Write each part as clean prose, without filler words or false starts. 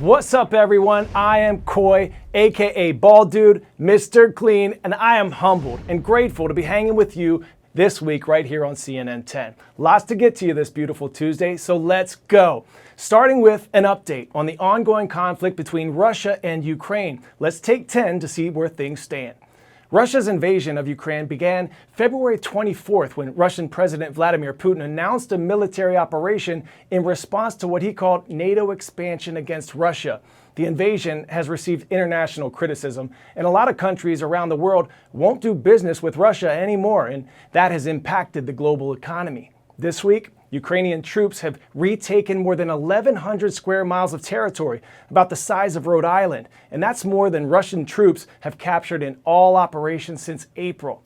What's up, everyone? I am Coy, aka Bald Dude, Mr. Clean, and I am humbled and grateful to be hanging with you this week right here on CNN 10. Lots to get to you this beautiful Tuesday, so let's go. Starting with an update on the ongoing conflict between Russia and Ukraine. Let's take 10 to see where things stand. Russia's invasion of Ukraine began February 24th when Russian President Vladimir Putin announced a military operation in response to what he called NATO expansion against Russia. The invasion has received international criticism, and a lot of countries around the world won't do business with Russia anymore, and that has impacted the global economy. This week, Ukrainian troops have retaken more than 1,100 square miles of territory, about the size of Rhode Island, and that's more than Russian troops have captured in all operations since April.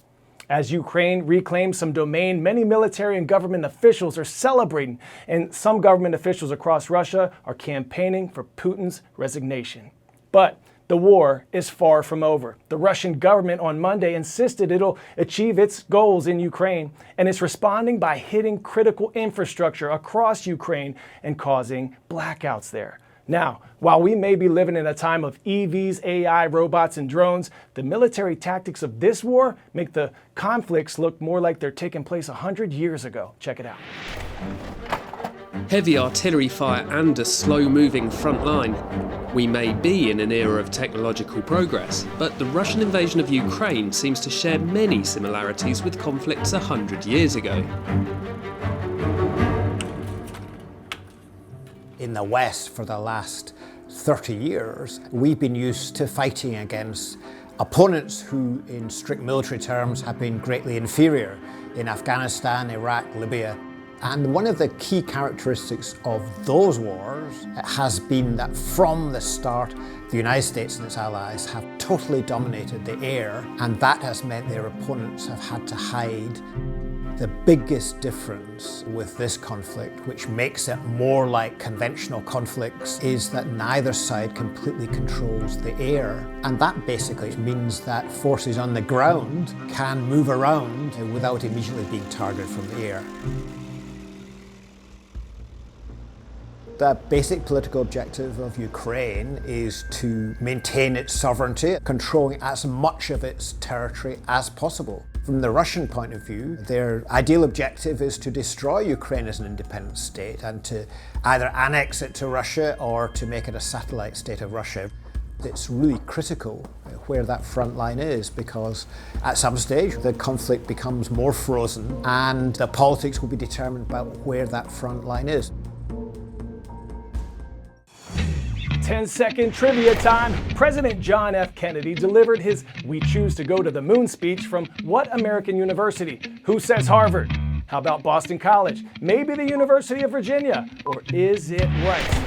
As Ukraine reclaims some domain, many military and government officials are celebrating, and some government officials across Russia are campaigning for Putin's resignation. But the war is far from over. The Russian government on Monday insisted it'll achieve its goals in Ukraine, and it's responding by hitting critical infrastructure across Ukraine and causing blackouts there. Now, while we may be living in a time of EVs, AI, robots, and drones, the military tactics of this war make the conflicts look more like they're taking place 100 years ago. Check it out. Heavy artillery fire and a slow-moving front line. We may be in an era of technological progress, but the Russian invasion of Ukraine seems to share many similarities with conflicts 100 years ago. In the West, for the last 30 years, we've been used to fighting against opponents who, in strict military terms, have been greatly inferior in Afghanistan, Iraq, Libya. And one of the key characteristics of those wars has been that from the start, the United States and its allies have totally dominated the air, and that has meant their opponents have had to hide. The biggest difference with this conflict, which makes it more like conventional conflicts, is that neither side completely controls the air. And that basically means that forces on the ground can move around without immediately being targeted from the air. The basic political objective of Ukraine is to maintain its sovereignty, controlling as much of its territory as possible. From the Russian point of view, their ideal objective is to destroy Ukraine as an independent state and to either annex it to Russia or to make it a satellite state of Russia. It's really critical where that front line is, because at some stage the conflict becomes more frozen and the politics will be determined by where that front line is. 10-second trivia time. President John F. Kennedy delivered his "We Choose to Go to the Moon" speech from what American university? Who says Harvard? How about Boston College? Maybe the University of Virginia? Or is it Rice?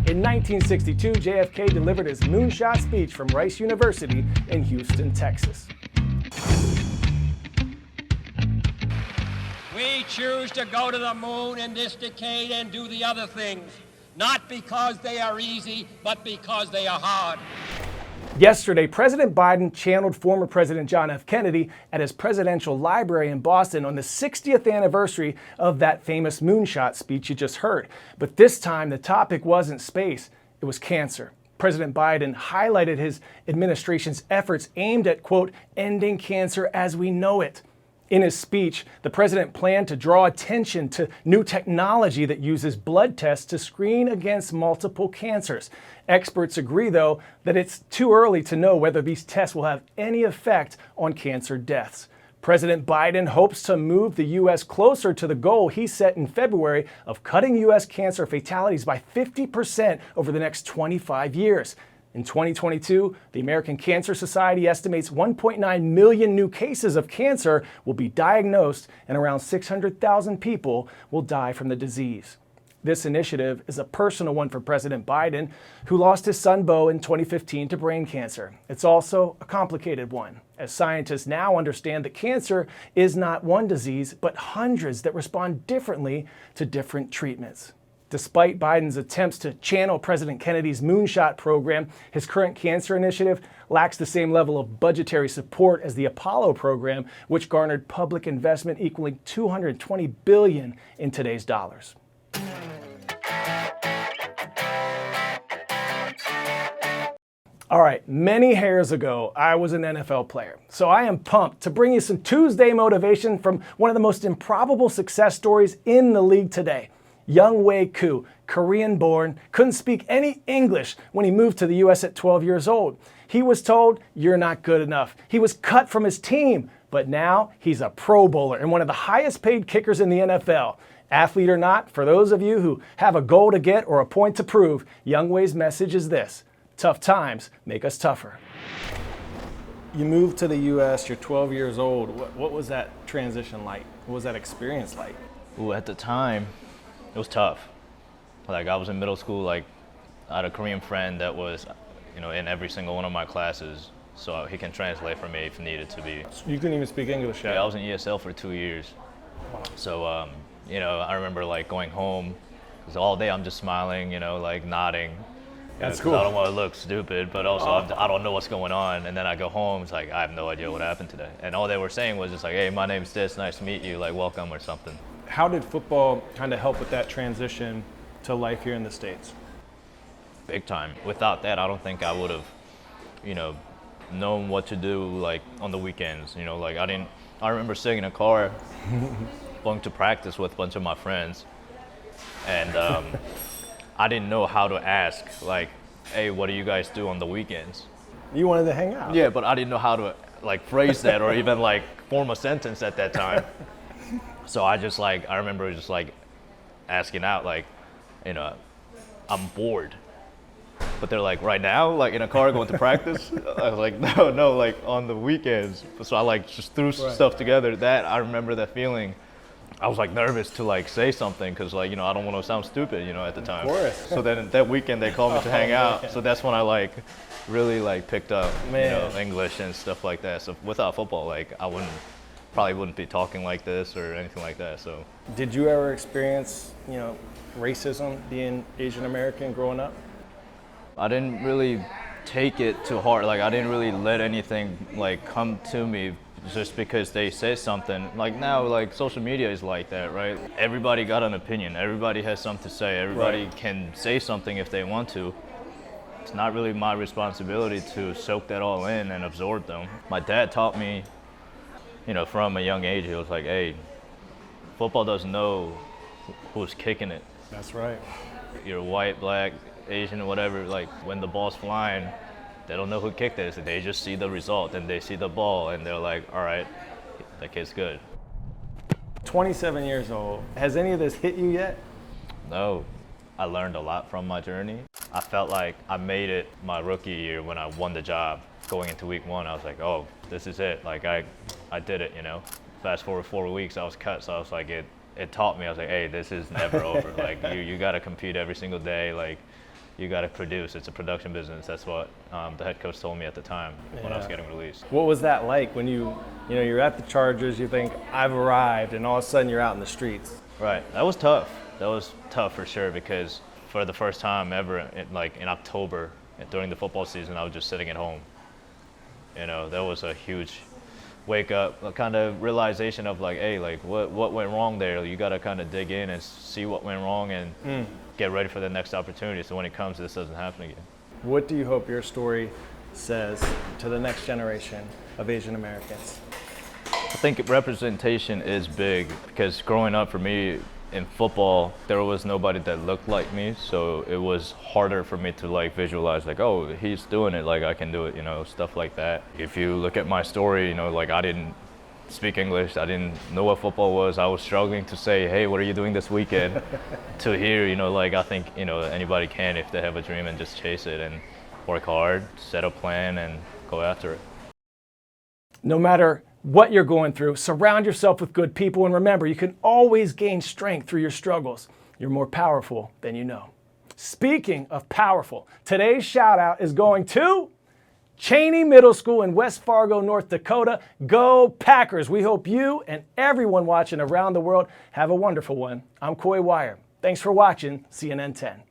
In 1962, JFK delivered his moonshot speech from Rice University in Houston, Texas. We choose to go to the moon in this decade and do the other things. Not because they are easy, but because they are hard. Yesterday, President Biden channeled former President John F. Kennedy at his presidential library in Boston on the 60th anniversary of that famous moonshot speech you just heard. But this time, the topic wasn't space, it was cancer. President Biden highlighted his administration's efforts aimed at, quote, ending cancer as we know it. In his speech, the president planned to draw attention to new technology that uses blood tests to screen against multiple cancers. Experts agree, though, that it's too early to know whether these tests will have any effect on cancer deaths. President Biden hopes to move the U.S. closer to the goal he set in February of cutting U.S. cancer fatalities by 50% over the next 25 years. In 2022, the American Cancer Society estimates 1.9 million new cases of cancer will be diagnosed and around 600,000 people will die from the disease. This initiative is a personal one for President Biden, who lost his son Beau in 2015 to brain cancer. It's also a complicated one, as scientists now understand that cancer is not one disease, but hundreds that respond differently to different treatments. Despite Biden's attempts to channel President Kennedy's moonshot program, his current cancer initiative lacks the same level of budgetary support as the Apollo program, which garnered public investment equaling $220 billion in today's dollars. All right, many hairs ago, I was an NFL player, so I am pumped to bring you some Tuesday motivation from one of the most improbable success stories in the league today. Young Wei Koo, Korean-born, couldn't speak any English when he moved to the U.S. at 12 years old. He was told, "You're not good enough." He was cut from his team, but now he's a Pro Bowler and one of the highest paid kickers in the NFL. Athlete or not, for those of you who have a goal to get or a point to prove, Young Wei's message is this: tough times make us tougher. You moved to the U.S., you're 12 years old. What was that transition like? What was that experience like? Ooh, at the time, it was tough. Like, I was in middle school, like, I had a Korean friend that was, in every single one of my classes, so he can translate for me if needed to be. You couldn't even speak English yet? Yeah, I was in ESL for 2 years. Wow. So, I remember, like, going home, because all day I'm just smiling, like, nodding. That's 'cause cool. I don't want to look stupid, but also I don't know what's going on. And then I go home, it's like, I have no idea what happened today. And all they were saying was just like, "Hey, my name's this, nice to meet you, like, welcome," or something. How did football kind of help with that transition to life here in the States? Big time. Without that, I don't think I would have, known what to do, like, on the weekends. I remember sitting in a car going to practice with a bunch of my friends, and I didn't know how to ask, like, "Hey, what do you guys do on the weekends?" You wanted to hang out. Yeah, but I didn't know how to, like, phrase that or even, like, form a sentence at that time. So I remember just, like, asking out, like, "I'm bored." But they're like, "Right now, like, in a car going to practice?" I was like, no, like, on the weekends. So I, like, just threw stuff together. I remember that feeling. I was, like, nervous to, like, say something because, like, I don't want to sound stupid, at the time. Of course. So then that weekend they called me to hang out. So that's when I, like, really, like, picked up, English and stuff like that. So without football, like, I probably wouldn't be talking like this or anything like that. So. Did you ever experience, racism being Asian American growing up? I didn't really take it too hard. Like, I didn't really let anything, like, come to me just because they say something. Like, now, like, social media is like that, right? Everybody got an opinion. Everybody has something to say. Everybody can say something if they want to. It's not really my responsibility to soak that all in and absorb them. My dad taught me, from a young age, he was like, "Hey, football doesn't know who's kicking it. That's right. You're white, black, Asian, whatever, like, when the ball's flying, they don't know who kicked it. They just see the result and they see the ball and they're like, all right, that kid's good." 27 years old. Has any of this hit you yet? No, I learned a lot from my journey. I felt like I made it my rookie year when I won the job. Going into week 1, I was like, oh, this is it. Like, I did it, Fast forward 4 weeks, I was cut, so I was like, it taught me. I was like, hey, this is never over. Like, you got to compete every single day. Like, you got to produce. It's a production business. That's what the head coach told me at the time when I was getting released. What was that like when you're at the Chargers, you think, I've arrived, and all of a sudden you're out in the streets? Right. That was tough. That was tough for sure, because for the first time ever, in October, during the football season, I was just sitting at home. That was a huge wake up, a kind of realization of, like, hey, like, what went wrong there? You got to kind of dig in and see what went wrong and get ready for the next opportunity, so when it comes, this doesn't happen again. What do you hope your story says to the next generation of Asian Americans? I think representation is big, because growing up for me in football, there was nobody that looked like me, so it was harder for me to, like, visualize, like, oh, he's doing it, like, I can do it, stuff like that. If you look at my story, like, I didn't speak English, I didn't know what football was, I was struggling to say, hey, what are you doing this weekend? To here, like, I think, anybody can if they have a dream and just chase it and work hard, set a plan, and go after it. No matter what you're going through, surround yourself with good people, and remember, you can always gain strength through your struggles. You're more powerful than you know. Speaking of powerful, today's shout out is going to Cheney Middle School in West Fargo, North Dakota. Go Packers! We hope you and everyone watching around the world have a wonderful one. I'm Coy Wire. Thanks for watching CNN 10.